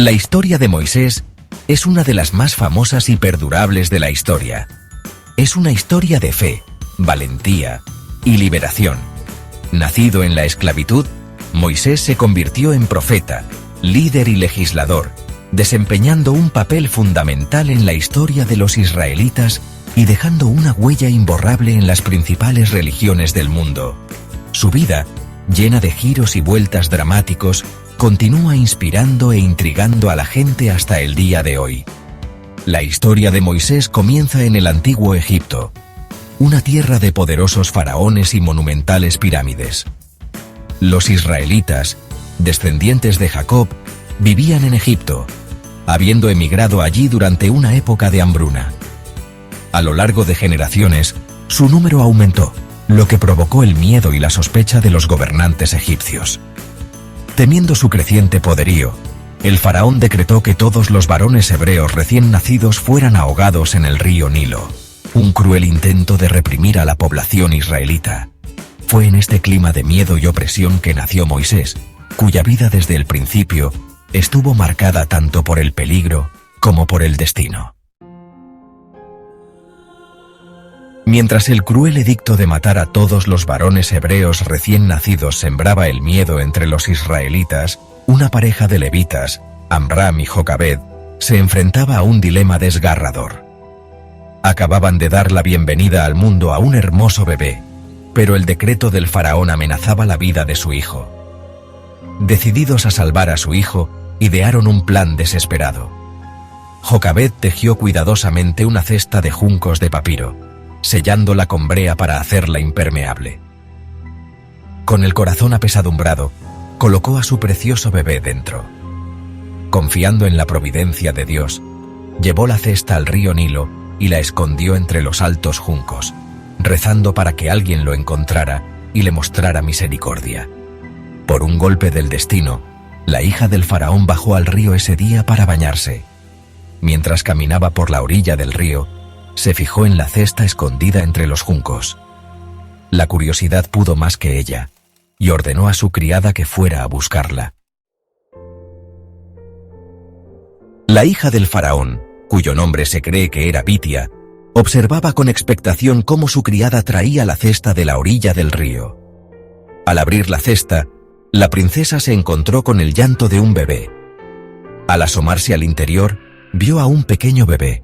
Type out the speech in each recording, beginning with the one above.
La historia de Moisés es una de las más famosas y perdurables de la historia. Es una historia de fe, valentía y liberación. Nacido en la esclavitud, Moisés se convirtió en profeta, líder y legislador, desempeñando un papel fundamental en la historia de los israelitas y dejando una huella imborrable en las principales religiones del mundo. Su vida, llena de giros y vueltas dramáticos, continúa inspirando e intrigando a la gente hasta el día de hoy. La historia de Moisés comienza en el antiguo Egipto, una tierra de poderosos faraones y monumentales pirámides. Los israelitas, descendientes de Jacob, vivían en Egipto, habiendo emigrado allí durante una época de hambruna. A lo largo de generaciones, su número aumentó, lo que provocó el miedo y la sospecha de los gobernantes egipcios. Temiendo su creciente poderío, el faraón decretó que todos los varones hebreos recién nacidos fueran ahogados en el río Nilo, un cruel intento de reprimir a la población israelita. Fue en este clima de miedo y opresión que nació Moisés, cuya vida desde el principio estuvo marcada tanto por el peligro como por el destino. Mientras el cruel edicto de matar a todos los varones hebreos recién nacidos sembraba el miedo entre los israelitas, una pareja de levitas, Amram y Jocabed, se enfrentaba a un dilema desgarrador. Acababan de dar la bienvenida al mundo a un hermoso bebé, pero el decreto del faraón amenazaba la vida de su hijo. Decididos a salvar a su hijo, idearon un plan desesperado. Jocabed tejió cuidadosamente una cesta de juncos de papiro, sellándola con brea para hacerla impermeable. Con el corazón apesadumbrado, colocó a su precioso bebé dentro. Confiando en la providencia de Dios, llevó la cesta al río Nilo y la escondió entre los altos juncos, rezando para que alguien lo encontrara y le mostrara misericordia. Por un golpe del destino, la hija del faraón bajó al río ese día para bañarse. Mientras caminaba por la orilla del río, se fijó en la cesta escondida entre los juncos. La curiosidad pudo más que ella, y ordenó a su criada que fuera a buscarla. La hija del faraón, cuyo nombre se cree que era Bitia, observaba con expectación cómo su criada traía la cesta de la orilla del río. Al abrir la cesta, la princesa se encontró con el llanto de un bebé. Al asomarse al interior, vio a un pequeño bebé,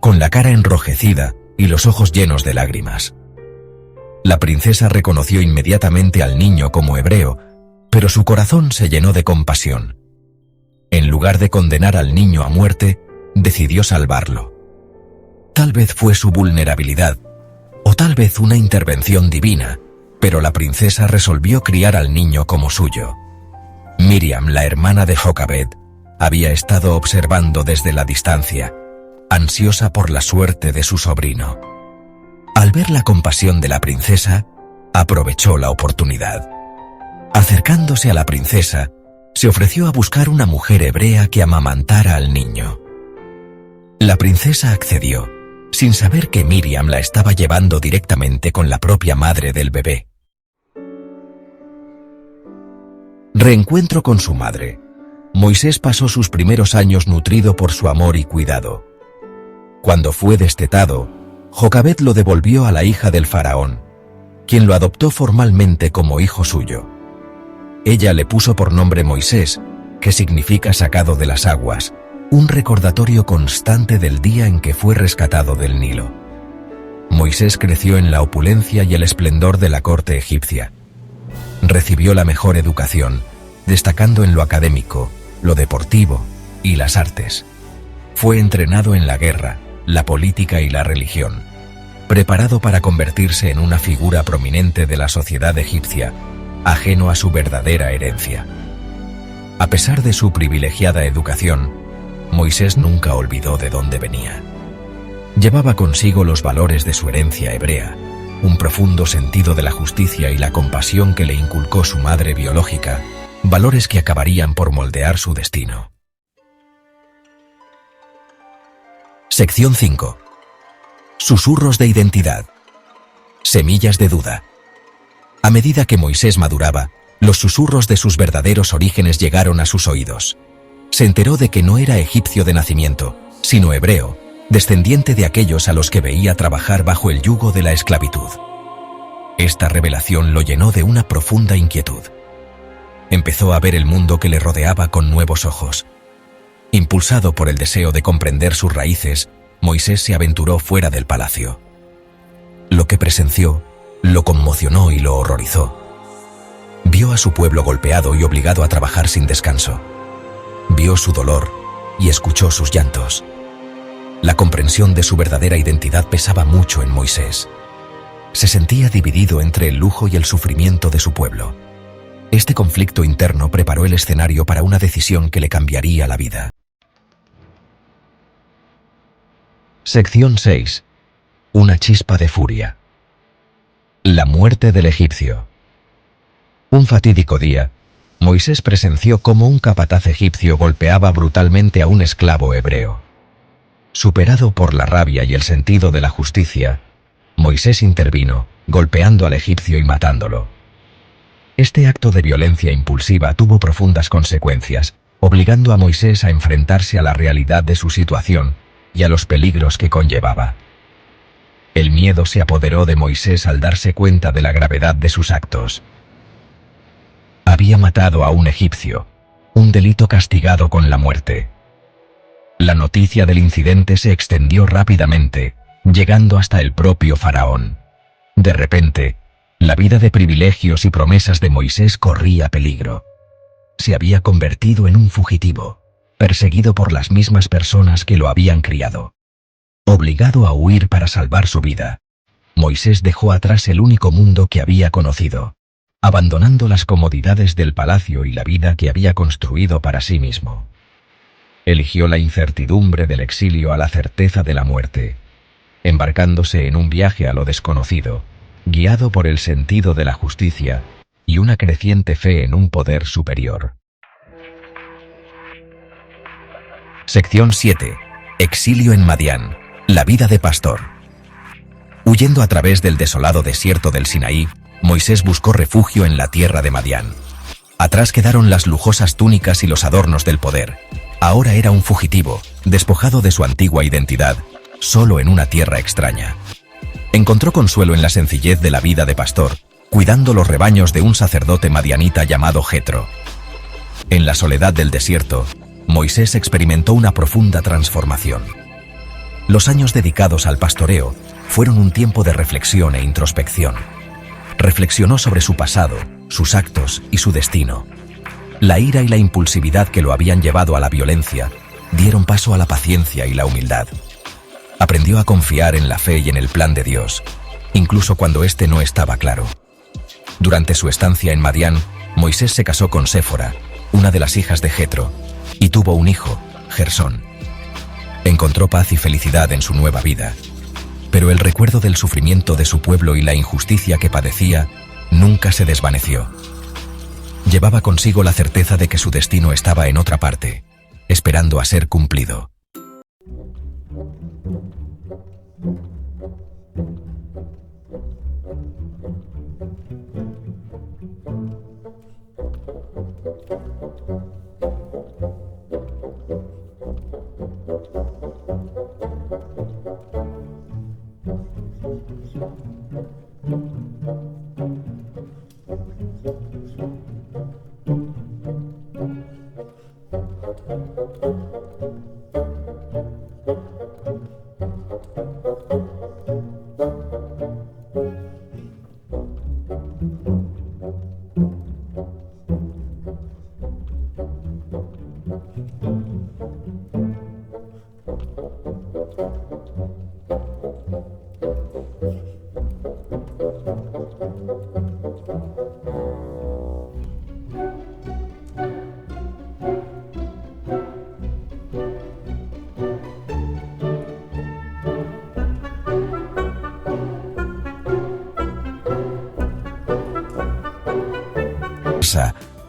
con la cara enrojecida y los ojos llenos de lágrimas. La princesa reconoció inmediatamente al niño como hebreo, pero su corazón se llenó de compasión. En lugar de condenar al niño a muerte, decidió salvarlo. Tal vez fue su vulnerabilidad, o tal vez una intervención divina, pero la princesa resolvió criar al niño como suyo. Miriam, la hermana de Jocabed, había estado observando desde la distancia, ansiosa por la suerte de su sobrino. Al ver la compasión de la princesa, aprovechó la oportunidad. Acercándose a la princesa, se ofreció a buscar una mujer hebrea que amamantara al niño. La princesa accedió, sin saber que Miriam la estaba llevando directamente con la propia madre del bebé. Reencuentro con su madre. Moisés pasó sus primeros años nutrido por su amor y cuidado. Cuando fue destetado, Jocabed lo devolvió a la hija del faraón, quien lo adoptó formalmente como hijo suyo. Ella le puso por nombre Moisés, que significa sacado de las aguas, un recordatorio constante del día en que fue rescatado del Nilo. Moisés creció en la opulencia y el esplendor de la corte egipcia. Recibió la mejor educación, destacando en lo académico, lo deportivo y las artes. Fue entrenado en la guerra, la política y la religión, preparado para convertirse en una figura prominente de la sociedad egipcia, ajeno a su verdadera herencia. A pesar de su privilegiada educación, Moisés nunca olvidó de dónde venía. Llevaba consigo los valores de su herencia hebrea, un profundo sentido de la justicia y la compasión que le inculcó su madre biológica, valores que acabarían por moldear su destino. Sección 5. Susurros de identidad. Semillas de duda. A medida que Moisés maduraba, los susurros de sus verdaderos orígenes llegaron a sus oídos. Se enteró de que no era egipcio de nacimiento, sino hebreo, descendiente de aquellos a los que veía trabajar bajo el yugo de la esclavitud. Esta revelación lo llenó de una profunda inquietud. Empezó a ver el mundo que le rodeaba con nuevos ojos. Impulsado por el deseo de comprender sus raíces, Moisés se aventuró fuera del palacio. Lo que presenció lo conmocionó y lo horrorizó. Vio a su pueblo golpeado y obligado a trabajar sin descanso. Vio su dolor y escuchó sus llantos. La comprensión de su verdadera identidad pesaba mucho en Moisés. Se sentía dividido entre el lujo y el sufrimiento de su pueblo. Este conflicto interno preparó el escenario para una decisión que le cambiaría la vida. Sección 6. Una chispa de furia. La muerte del egipcio. Un fatídico día, Moisés presenció cómo un capataz egipcio golpeaba brutalmente a un esclavo hebreo. Superado por la rabia y el sentido de la justicia, Moisés intervino, golpeando al egipcio y matándolo. Este acto de violencia impulsiva tuvo profundas consecuencias, obligando a Moisés a enfrentarse a la realidad de su situación y a los peligros que conllevaba. El miedo se apoderó de Moisés al darse cuenta de la gravedad de sus actos. Había matado a un egipcio, un delito castigado con la muerte. La noticia del incidente se extendió rápidamente, llegando hasta el propio faraón. De repente, la vida de privilegios y promesas de Moisés corría peligro. Se había convertido en un fugitivo, perseguido por las mismas personas que lo habían criado. Obligado a huir para salvar su vida, Moisés dejó atrás el único mundo que había conocido, abandonando las comodidades del palacio y la vida que había construido para sí mismo. Eligió la incertidumbre del exilio a la certeza de la muerte, embarcándose en un viaje a lo desconocido, guiado por el sentido de la justicia y una creciente fe en un poder superior. Sección 7. Exilio en Madián. La vida de pastor. Huyendo a través del desolado desierto del Sinaí, Moisés buscó refugio en la tierra de Madián. Atrás quedaron las lujosas túnicas y los adornos del poder. Ahora era un fugitivo, despojado de su antigua identidad, solo en una tierra extraña. Encontró consuelo en la sencillez de la vida de pastor, cuidando los rebaños de un sacerdote madianita llamado Jetro. En la soledad del desierto, Moisés experimentó una profunda transformación. Los años dedicados al pastoreo fueron un tiempo de reflexión e introspección. Reflexionó sobre su pasado, sus actos y su destino. La ira y la impulsividad que lo habían llevado a la violencia dieron paso a la paciencia y la humildad. Aprendió a confiar en la fe y en el plan de Dios, incluso cuando éste no estaba claro. Durante su estancia en Madián, Moisés se casó con Séfora, una de las hijas de Jetro, y tuvo un hijo, Gersón. Encontró paz y felicidad en su nueva vida, pero el recuerdo del sufrimiento de su pueblo y la injusticia que padecía nunca se desvaneció. Llevaba consigo la certeza de que su destino estaba en otra parte, esperando a ser cumplido.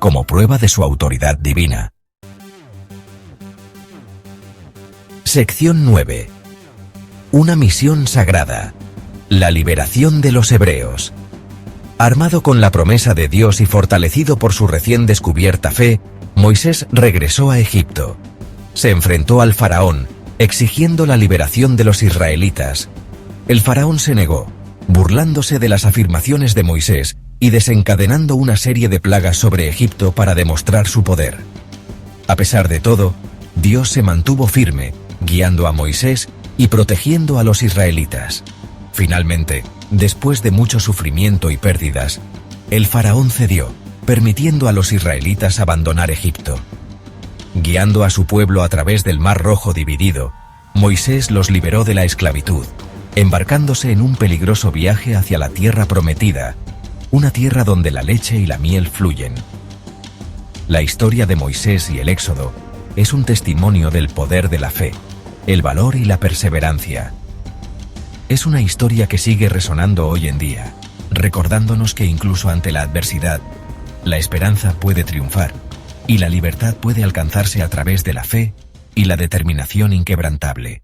Como prueba de su autoridad divina. Sección 9. Una misión sagrada. La liberación de los hebreos. Armado con la promesa de Dios y fortalecido por su recién descubierta fe, Moisés regresó a Egipto. Se enfrentó al faraón, exigiendo la liberación de los israelitas. El faraón se negó, burlándose de las afirmaciones de Moisés y desencadenando una serie de plagas sobre Egipto para demostrar su poder. A pesar de todo, Dios se mantuvo firme, guiando a Moisés y protegiendo a los israelitas. Finalmente, después de mucho sufrimiento y pérdidas, el faraón cedió, permitiendo a los israelitas abandonar Egipto. Guiando a su pueblo a través del Mar Rojo dividido, Moisés los liberó de la esclavitud, embarcándose en un peligroso viaje hacia la tierra prometida, una tierra donde la leche y la miel fluyen. La historia de Moisés y el Éxodo es un testimonio del poder de la fe, el valor y la perseverancia. Es una historia que sigue resonando hoy en día, recordándonos que incluso ante la adversidad, la esperanza puede triunfar y la libertad puede alcanzarse a través de la fe y la determinación inquebrantable.